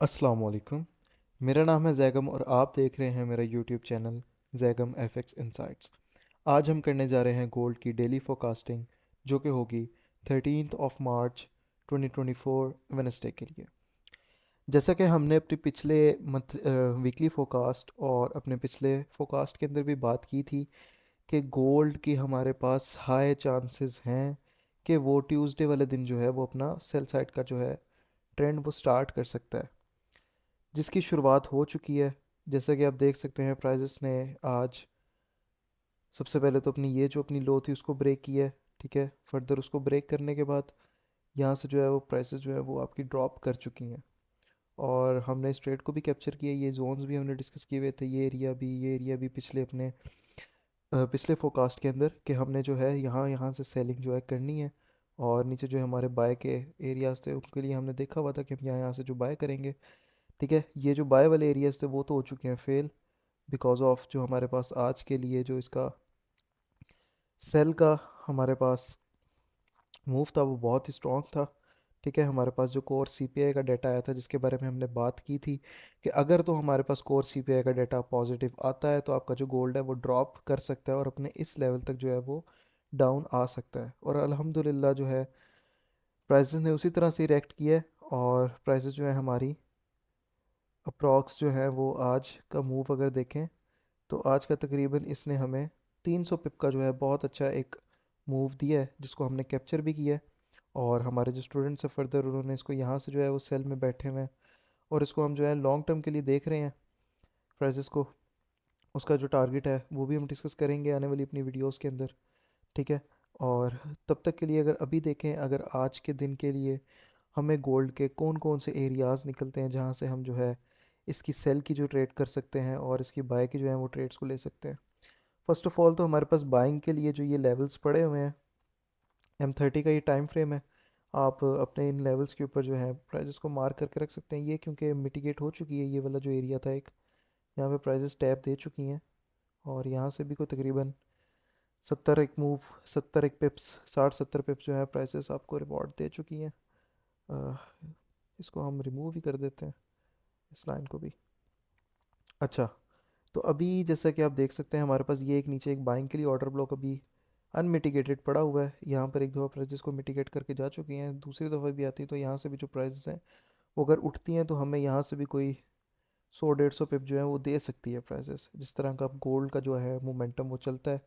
अस्सलाम वालेकुम। मेरा नाम है जैगम और आप देख रहे हैं मेरा YouTube channel Zaigham FX insights. आज हम करने जा रहे हैं गोल्ड की डेली फोरकास्टिंग, जो कि होगी 13 मार्च 2024 वेनसडे के लिए। जैसा कि हमने अपने पिछले मंथ वीकली फोरकास्ट और अपने पिछले फोरकास्ट के अंदर भी बात की थी कि गोल्ड की हमारे पास हाई चांसेस हैं कि वो ट्यूसडे वाले दिन जो है वो अपना सेल साइड का जो है ट्रेंड वो स्टार्ट कर सकता है, जिसकी शुरुआत हो चुकी है। जैसा कि आप देख सकते हैं प्राइजेस ने आज सबसे पहले तो अपनी ये जो अपनी लो थी उसको ब्रेक किया है। ठीक है, फर्दर उसको ब्रेक करने के बाद यहाँ से जो है वो प्राइसेस जो है वो आपकी ड्रॉप कर चुकी हैं। और हमने इस ट्रेड को भी कैप्चर किया, ये जोन्स भी हमने डिस्कस किए हुए थे, ये एरिया भी पिछले अपने पिछले फोरकास्ट के अंदर कि हमने जो है यहाँ यहाँ से सेलिंग जो है करनी है। और नीचे जो हमारे बाय के एरियाज थे उनके लिए हमने देखा हुआ था कि हम यहाँ यहाँ से जो बाय करेंगे। ठीक है, ये जो बाय वाले एरियाज थे वो तो हो चुके हैं फेल, बिकॉज ऑफ जो हमारे पास आज के लिए जो इसका सेल का हमारे पास मूव था वो बहुत ही स्ट्रॉन्ग था। ठीक है, हमारे पास जो कोर सीपीआई का डाटा आया था जिसके बारे में हमने बात की थी कि अगर तो हमारे पास कोर सीपीआई का डाटा पॉजिटिव आता है तो आपका जो गोल्ड है वो ड्रॉप कर सकता है और अपने इस लेवल तक जो है वो डाउन आ सकता है। और अल्हम्दुलिल्लाह जो है प्राइसेस ने उसी तरह से रिएक्ट किया है। और प्राइसेस जो है हमारी अप्रॉक्स जो है वो आज का मूव अगर देखें तो आज का तकरीबन इसने हमें 300 पिप का जो है बहुत अच्छा एक मूव दिया है, जिसको हमने कैप्चर भी किया है। और हमारे जो स्टूडेंट्स हैं फर्दर उन्होंने इसको यहाँ से जो है वो सेल में बैठे हुए हैं और इसको हम जो है लॉन्ग टर्म के लिए देख रहे हैं प्राइसेस को। उसका जो टारगेट है वो भी हम डिस्कस करेंगे आने वाली अपनी वीडियोस के अंदर। ठीक है, और तब तक के लिए अगर अभी देखें, अगर आज के दिन के लिए हमें गोल्ड के कौन कौन से एरियाज़ निकलते हैं जहाँ से हम जो है इसकी सेल की जो ट्रेड कर सकते हैं और इसकी बाय की जो है वो ट्रेड्स को ले सकते हैं। फर्स्ट ऑफ ऑल तो हमारे पास बाइंग के लिए जो ये लेवल्स पड़े हुए हैं, M30 का ये टाइम फ्रेम है। आप अपने इन लेवल्स के ऊपर जो है प्राइजेस को मार्क करके रख सकते हैं, ये क्योंकि मिटिगेट हो चुकी है ये वाला जो एरिया था एक, यहाँ पे प्राइजेस टैप दे चुकी हैं। और यहाँ से भी कोई तकरीबन 70 एक पिप्स 60-70 पिप्स जो है प्राइसेस आपको रिवॉर्ड दे चुकी हैं। अ, इसको हम रिमूव ही कर देते हैं, इस लाइन को भी। अच्छा, तो अभी जैसा कि आप देख सकते हैं हमारे पास ये एक नीचे एक बाइंग के लिए ऑर्डर ब्लॉक अभी अनमिटिगेटेड पड़ा हुआ है। यहाँ पर एक दफ़ा प्राइसेस को मिटिगेट करके जा चुकी हैं, दूसरी दफ़ा भी आती है तो यहाँ से भी जो प्राइसेस हैं वो अगर उठती हैं तो हमें यहाँ से भी कोई 100-150 पिप जो है वो दे सकती है प्राइसेस, जिस तरह का गोल्ड का जो है मोमेंटम वो चलता है।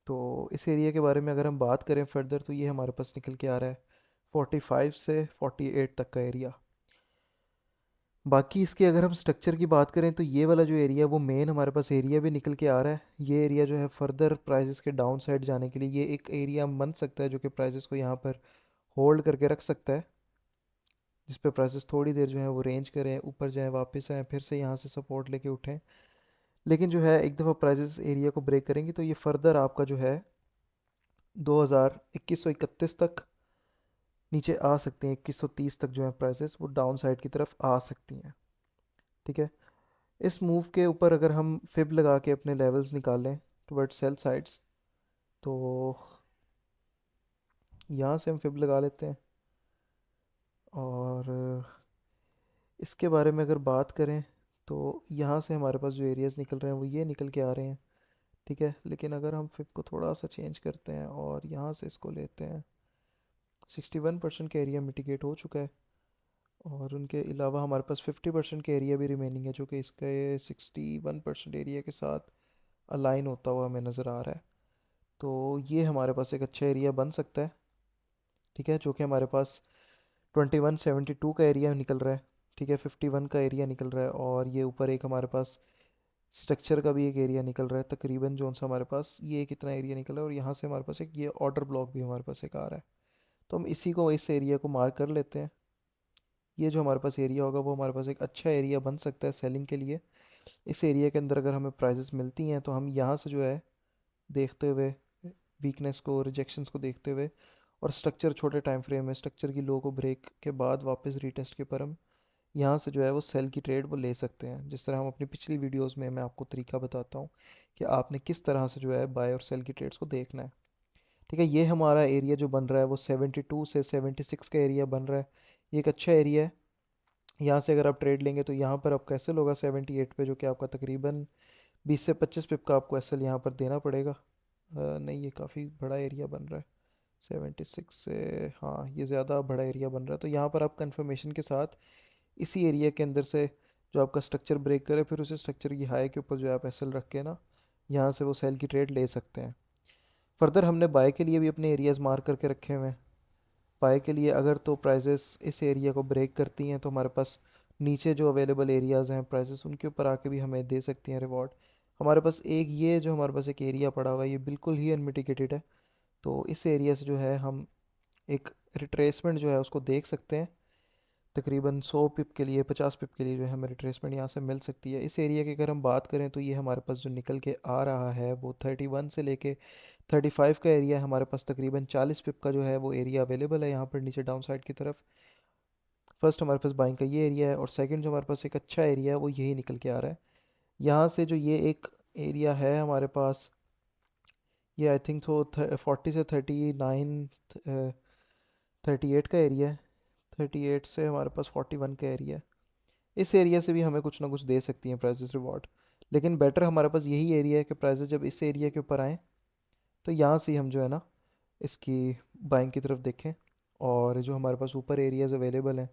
तो इस एरिया के बारे में अगर हम बात करें फर्दर तो ये हमारे पास निकल के आ रहा है 45 से 48 तक का एरिया। बाकी इसके अगर हम स्ट्रक्चर की बात करें तो ये वाला जो एरिया वो मेन हमारे पास एरिया भी निकल के आ रहा है। ये एरिया जो है फर्दर प्राइसेस के डाउन साइड जाने के लिए ये एक एरिया बन सकता है जो कि प्राइसेस को यहाँ पर होल्ड करके रख सकता है, जिस पे प्राइसेस थोड़ी देर जो है वो रेंज करें, ऊपर जाएं, वापस आएँ, फिर से यहाँ से सपोर्ट लेके उठें। लेकिन जो है एक दफ़ा प्राइसेस एरिया को ब्रेक करेंगी तो ये फर्दर आपका जो है 2131 तक नीचे आ सकती हैं, 2130 तक जो है प्राइसेस वो डाउन साइड की तरफ आ सकती हैं। ठीक है, इस मूव के ऊपर अगर हम फिब लगा के अपने लेवल्स निकालें टुवर्ड सेल साइड्स तो यहाँ से हम फिब लगा लेते हैं। और इसके बारे में अगर बात करें तो यहाँ से हमारे पास जो एरियाज़ निकल रहे हैं वो ये निकल के आ रहे हैं। ठीक है, लेकिन अगर हम फिब को थोड़ा सा चेंज करते हैं और यहाँ से इसको लेते हैं, 61% का एरिया मिटिगेट हो चुका है। और उनके अलावा हमारे पास 50% का एरिया भी रिमेनिंग है जो कि इसके 61% एरिया के साथ अलाइन होता हुआ हमें नज़र आ रहा है। तो ये हमारे पास एक अच्छा एरिया बन सकता है। ठीक है, जो कि हमारे पास 2172 का एरिया निकल रहा है। ठीक है, 51 का एरिया निकल रहा है और ये ऊपर एक हमारे पास स्ट्रक्चर का भी एक एरिया निकल रहा है तकरीबन, जो सा हमारे पास ये कितना एरिया निकल रहा है। और यहाँ से हमारे पास एक ये ऑर्डर ब्लॉक भी हमारे पास एक आ रहा है, तो हम इसी को इस एरिया को मार्क कर लेते हैं। ये जो हमारे पास एरिया होगा वो हमारे पास एक अच्छा एरिया बन सकता है सेलिंग के लिए। इस एरिया के अंदर अगर हमें प्राइजेस मिलती हैं तो हम यहाँ से जो है देखते हुए वीकनेस को, रिजेक्शंस को देखते हुए, और स्ट्रक्चर छोटे टाइम फ्रेम में स्ट्रक्चर की लो को ब्रेक के बाद वापस रीटेस्ट के पर हम यहाँ से जो है वो सेल की ट्रेड वो ले सकते हैं, जिस तरह हम अपनी पिछली वीडियोस में मैं आपको तरीका बताता हूँ कि आपने किस तरह से जो है बाय और सेल की ट्रेड्स को देखना है। ठीक है, ये हमारा एरिया जो बन रहा है वो 72 से 76 का एरिया बन रहा है। ये एक अच्छा एरिया है। यहाँ से अगर आप ट्रेड लेंगे तो यहाँ पर आपका एसएल होगा 78 पे, जो कि आपका तकरीबन 20 से 25 पिप का आपको एसएल यहाँ पर देना पड़ेगा। नहीं, ये काफ़ी बड़ा एरिया बन रहा है 76 से। हाँ, ये ज़्यादा बड़ा एरिया बन रहा है, तो यहाँ पर आप कंफर्मेशन के साथ इसी एरिया के अंदर से जो आपका स्ट्रक्चर ब्रेक करे, फिर उसी स्ट्रक्चर की हाई के ऊपर जो है आप एसएल रख के ना यहाँ से वो सेल की ट्रेड ले सकते हैं। फर्दर हमने बाय के लिए भी अपने एरियाज़ मार्क करके रखे हुए हैं। बाय के लिए अगर तो प्राइजेस इस एरिया को ब्रेक करती हैं तो हमारे पास नीचे जो अवेलेबल एरियाज़ हैं प्राइजेस उनके ऊपर आके भी हमें दे सकती हैं रिवॉर्ड। हमारे पास एक ये जो हमारे पास एक एरिया पड़ा हुआ है ये बिल्कुल ही अनमिटिगेटेड है, तो इस एरिया से जो है हम एक रिट्रेसमेंट जो है उसको देख सकते हैं। तकरीबन 100 पिप के लिए, 50 पिप के लिए जो है हमें रिट्रेसमेंट यहाँ से मिल सकती है। इस एरिया की अगर हम बात करें तो ये हमारे पास जो निकल के आ रहा है वो 31 से लेके 35 का एरिया है। हमारे पास तकरीबन 40 पिप का जो है वो एरिया अवेलेबल है यहाँ पर नीचे डाउन साइड की तरफ। फर्स्ट हमारे पास बाइंग का ये एरिया है, और सेकंड जो हमारे पास एक अच्छा एरिया है वो यही निकल के आ रहा है। यहाँ से जो ये एक एरिया है हमारे पास, ये आई थिंक तो 40 से 39, 38 का एरिया है। 38 से हमारे पास 41 का एरिया है। इस एरिया से भी हमें कुछ ना कुछ दे सकती हैं प्राइजेस रिवॉर्ड, लेकिन बेटर हमारे पास यही एरिया है कि प्राइजेस जब इस एरिया के ऊपर आएँ तो यहाँ से ही हम जो है ना इसकी बाइंग की तरफ देखें, और जो हमारे पास ऊपर एरियाज़ अवेलेबल हैं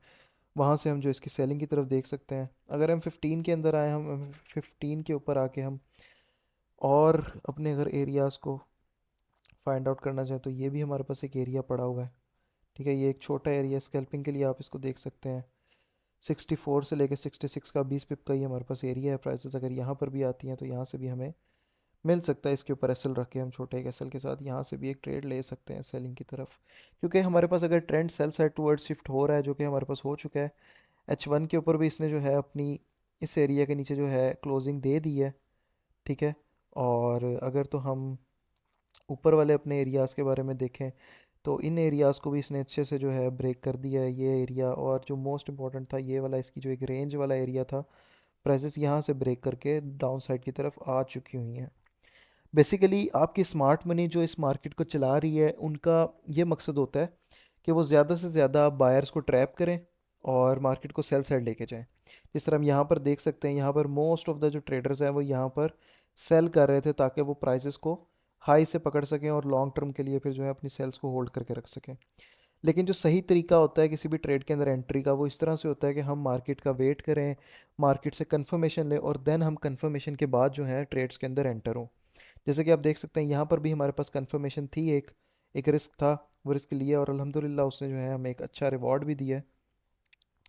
वहाँ से हम जो इसकी सेलिंग की तरफ देख सकते हैं। अगर हम 15 के अंदर आए, हम 15 के ऊपर आके हम और अपने अगर एरियाज़ को फाइंड आउट करना चाहें तो ये भी हमारे पास एक एरिया पड़ा हुआ है। ठीक है, ये एक छोटा एरिया स्कैल्पिंग के लिए आप इसको देख सकते हैं। 64 से लेकर 66 का 20 पिप का ही हमारे पास एरिया है। प्राइसेस अगर यहाँ पर भी आती हैं तो यहाँ से भी हमें मिल सकता है। इसके ऊपर एसएल रख के हम छोटे एक एसएल के साथ यहाँ से भी एक ट्रेड ले सकते हैं सेलिंग की तरफ, क्योंकि हमारे पास अगर trend sell side toward shift हो रहा है, जो कि हमारे पास हो चुका है। H1 के ऊपर भी इसने जो है अपनी इस एरिया के नीचे जो है क्लोजिंग दे दी है। ठीक है, और अगर तो हम ऊपर वाले अपने एरियाज़ के बारे में देखें तो इन एरियाज़ को भी इसने अच्छे से जो है ब्रेक कर दिया है ये एरिया। और जो मोस्ट इंपॉर्टेंट था ये वाला, इसकी जो एक रेंज वाला एरिया था, प्राइसेस यहाँ से ब्रेक करके डाउन साइड की तरफ आ चुकी हुई हैं। बेसिकली आपकी स्मार्ट मनी जो इस मार्केट को चला रही है उनका ये मकसद होता है कि वो ज़्यादा से ज़्यादा बायर्स को ट्रैप करें और मार्केट को सेल साइड लेके जाएं। जिस तरह हम यहाँ पर देख सकते हैं, यहाँ पर मोस्ट ऑफ द जो ट्रेडर्स हैं वो यहाँ पर सेल कर रहे थे ताकि वो प्राइसेस को हाई से पकड़ सकें और लॉन्ग टर्म के लिए फिर जो है अपनी सेल्स को होल्ड करके रख सकें। लेकिन जो सही तरीका होता है किसी भी ट्रेड के अंदर एंट्री का, वो इस तरह से होता है कि हम मार्केट का वेट करें, मार्केट से कंफर्मेशन लें, और देन हम कंफर्मेशन के बाद जो है ट्रेड्स के अंदर एंटर हों। जैसे कि आप देख सकते हैं यहाँ पर भी हमारे पास कंफर्मेशन थी, एक एक रिस्क था, वो रिस्क लिया और अल्हम्दुलिल्लाह उसने जो है हमें एक अच्छा रिवॉर्ड भी दिया है।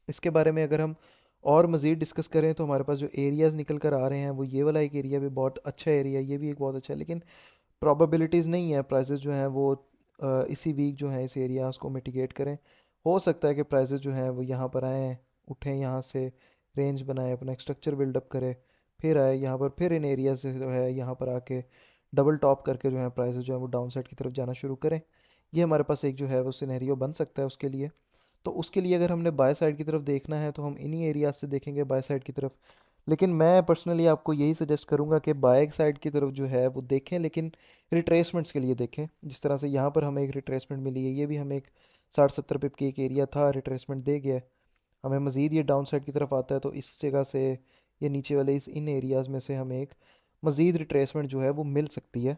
इसके बारे में अगर हम और मज़ीद डिस्कस करें तो हमारे पास जो एरियाज़ निकल कर आ रहे हैं वो ये वाला एक एरिया भी बहुत अच्छा एरिया है, ये भी एक बहुत अच्छा है, लेकिन प्रोबेबिलिटीज़ नहीं है प्राइसेस जो हैं वो इसी वीक जो है इस एरियाज़ को मिटिगेट करें। हो सकता है कि प्राइसेस जो हैं वो यहाँ पर आएँ, उठें, यहाँ से रेंज बनाए, अपना एक स्ट्रक्चर बिल्डअप करे, फिर आए यहाँ पर, फिर इन एरिया से जो है यहाँ पर आके डबल टॉप करके जो है प्राइसेस जो है वो डाउन साइड की तरफ जाना शुरू करें। ये हमारे पास एक जो है वो सिनेरियो बन सकता है उसके लिए। तो उसके लिए अगर हमने बाय साइड की तरफ देखना है तो हम इन्हीं एरियाज से देखेंगे बाय साइड की तरफ। लेकिन मैं पर्सनली आपको यही सजेस्ट करूंगा कि बाय साइड की तरफ जो है वो देखें, लेकिन रिट्रेसमेंट्स के लिए देखें। जिस तरह से यहाँ पर हमें एक रिट्रेसमेंट मिली है, ये भी हमें एक 60-70 पिप की एक एरिया था, रिट्रेसमेंट दे गया है। हमें मज़ीद ये डाउन साइड की तरफ आता है तो इस जगह से ये नीचे वाले इस इन एरियाज़ में से हमें एक मज़ीद रिट्रेसमेंट जो है वो मिल सकती है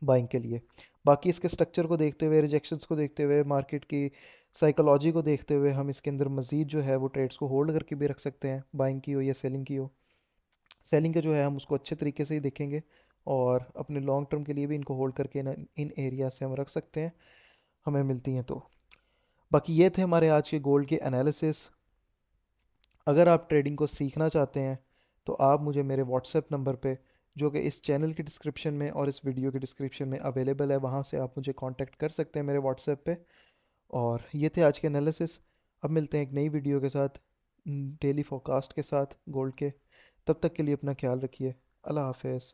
बाइंग के लिए। बाकी इसके स्ट्रक्चर को देखते हुए, रिजेक्शंस को देखते हुए, मार्केट की साइकोलॉजी को देखते हुए हम इसके अंदर मज़ीद जो है वो ट्रेड्स को होल्ड करके भी रख सकते हैं, बाइंग की हो या सेलिंग की हो। सेलिंग का जो है हम उसको अच्छे तरीके से ही देखेंगे, और अपने लॉन्ग टर्म के लिए भी इनको होल्ड करके इन एरिया से हम रख सकते हैं, हमें मिलती हैं तो। बाकी ये थे हमारे आज के गोल्ड के एनालिसिस। अगर आप ट्रेडिंग को सीखना चाहते हैं तो आप मुझे मेरे व्हाट्सएप नंबर पे, जो कि इस चैनल की डिस्क्रिप्शन में और इस वीडियो की डिस्क्रिप्शन में अवेलेबल है, वहाँ से आप मुझे कांटेक्ट कर सकते हैं मेरे व्हाट्सएप पे। और ये थे आज के एनालिसिस। अब मिलते हैं एक नई वीडियो के साथ, डेली फोरकास्ट के साथ गोल्ड के। तब तक के लिए अपना ख्याल रखिए। अल्लाह हाफिज़।